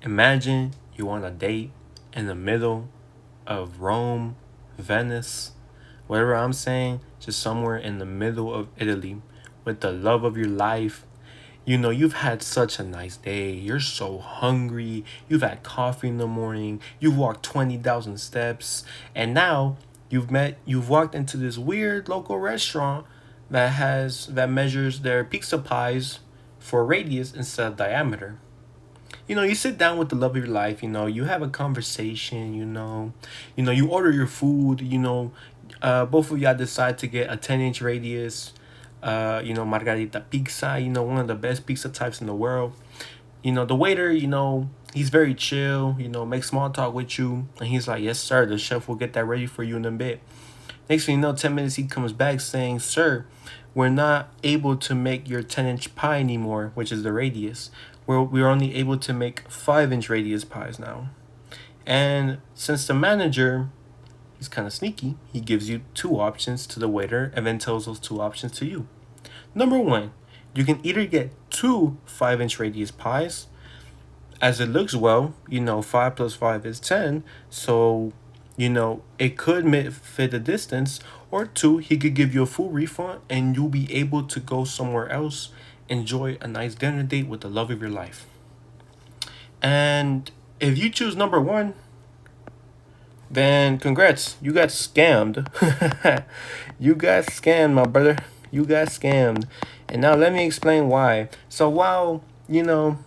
Imagine you on a date in the middle of Rome, Venice, whatever I'm saying, just somewhere in the middle of Italy with the love of your life. You know, you've had such a nice day. You're so hungry. You've had coffee in the morning. You've walked 20,000 steps. And now you've walked into this weird local restaurant that measures their pizza pies for radius instead of diameter. You know, you sit down with the love of your life, you have a conversation, you order your food, both of y'all decide to get a 10-inch radius, margarita pizza, one of the best pizza types in the world. The waiter, he's very chill, makes small talk with you, and he's like, yes, sir, the chef will get that ready for you in a bit. Next thing you know, 10 minutes, he comes back saying, sir, we're not able to make your 10-inch pie anymore, which is the radius. We're only able to make 5-inch radius pies now. And since the manager is kind of sneaky, he gives you two options to the waiter and then tells those two options to you. Number one, you can either get two 5-inch radius pies, as it looks 5 plus 5 is 10, so it could fit the distance. Or two, he could give you a full refund and you'll be able to go somewhere else, enjoy a nice dinner date with the love of your life. And if you choose number one, then congrats, you got scammed. You got scammed, my brother. You got scammed. And now let me explain why. So while, some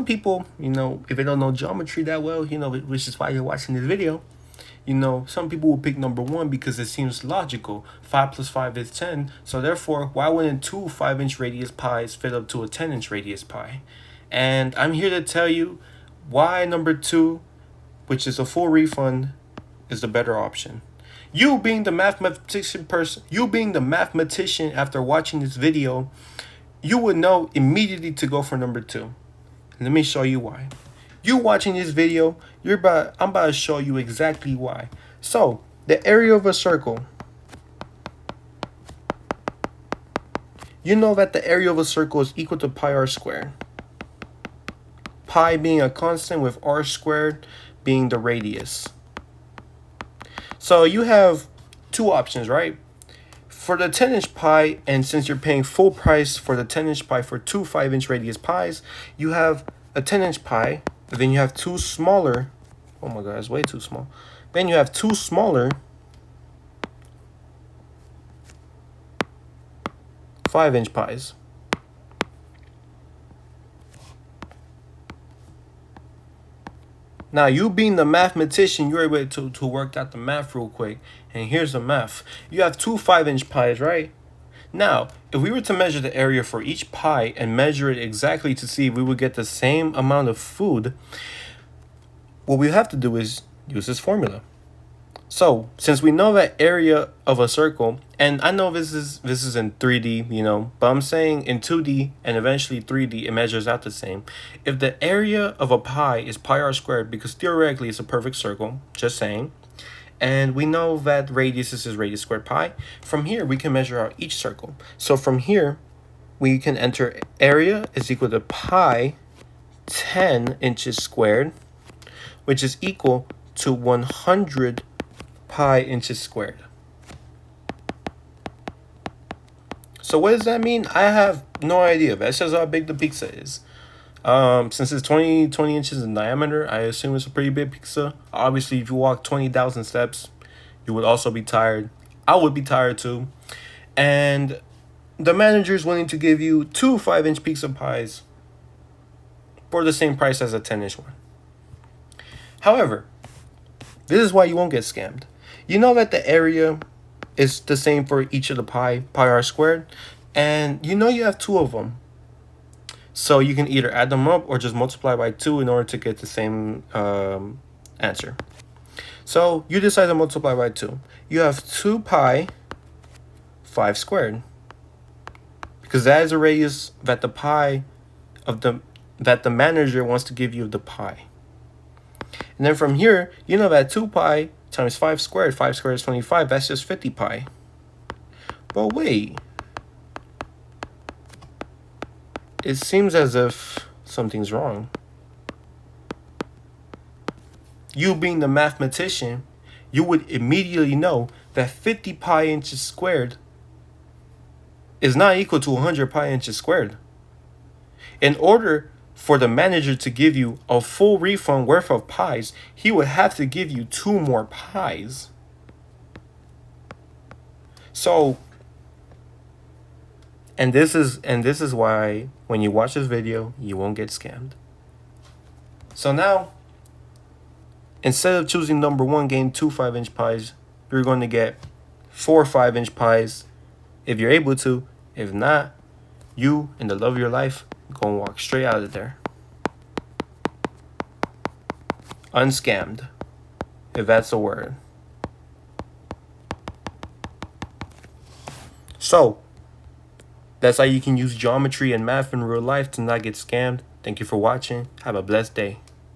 people, if they don't know geometry that well, which is why you're watching this video, some people will pick number one because it seems logical. 5 plus 5 is 10. So therefore, why wouldn't two 5-inch radius pies fit up to a 10-inch radius pie? And I'm here to tell you why number two, which is a full refund, is the better option. You being the mathematician after watching this video, you would know immediately to go for number two. Let me show you why. You watching this video, I'm about to show you exactly why. So, the area of a circle. You know that the area of a circle is equal to pi r squared. Pi being a constant with r squared being the radius. So you have two options, right? For the 10-inch pie, and since you're paying full price for the 10-inch pie for two 5-inch radius pies, you have a 10-inch pie, but then you have two smaller. Oh my god, it's way too small. Then you have two smaller 5-inch pies. Now, you being the mathematician, you're able to work out the math real quick. And here's the math. You have two 5-inch pies, right? Now, if we were to measure the area for each pie and measure it exactly to see if we would get the same amount of food, what we have to do is use this formula. So, since we know that area of a circle, and I know this is in 3D, but I'm saying in 2D and eventually 3D, it measures out the same. If the area of a pie is pi r squared, because theoretically it's a perfect circle, just saying, and we know that radius is radius squared pi, from here we can measure out each circle. So from here, we can enter area is equal to pi 10 inches squared, which is equal to 100 pi inches squared. So what does that mean? I have no idea. That's just how big the pizza is. Since it's 20 inches in diameter, I assume it's a pretty big pizza. Obviously, if you walk 20,000 steps, you would also be tired. I would be tired too. And the manager is willing to give you two 5-inch pizza pies for the same price as a 10-inch one. However, this is why you won't get scammed. You know that the area is the same for each of the pi r squared, and you have two of them. So you can either add them up or just multiply by 2 in order to get the same answer. So you decide to multiply by 2. You have 2 pi 5 squared, because that is the radius that the manager wants to give you of the pie. And then from here, that 2 pi times 5 squared is 25. That's just 50 pi. But wait. It seems as if something's wrong. you being the mathematician, you would immediately know that 50 pi inches squared is not equal to 100 pi inches squared. In order for the manager to give you a full refund worth of pies, he would have to give you 2 more pies. So, and this is why when you watch this video, you won't get scammed. So now, instead of choosing number 1, getting 2 5-inch pies, you're going to get 4 5-inch pies if you're able to. If not, you and the love of your life going to walk straight out of there unscammed, if that's a word. So, that's how you can use geometry and math in real life to not get scammed. Thank you for watching. Have a blessed day.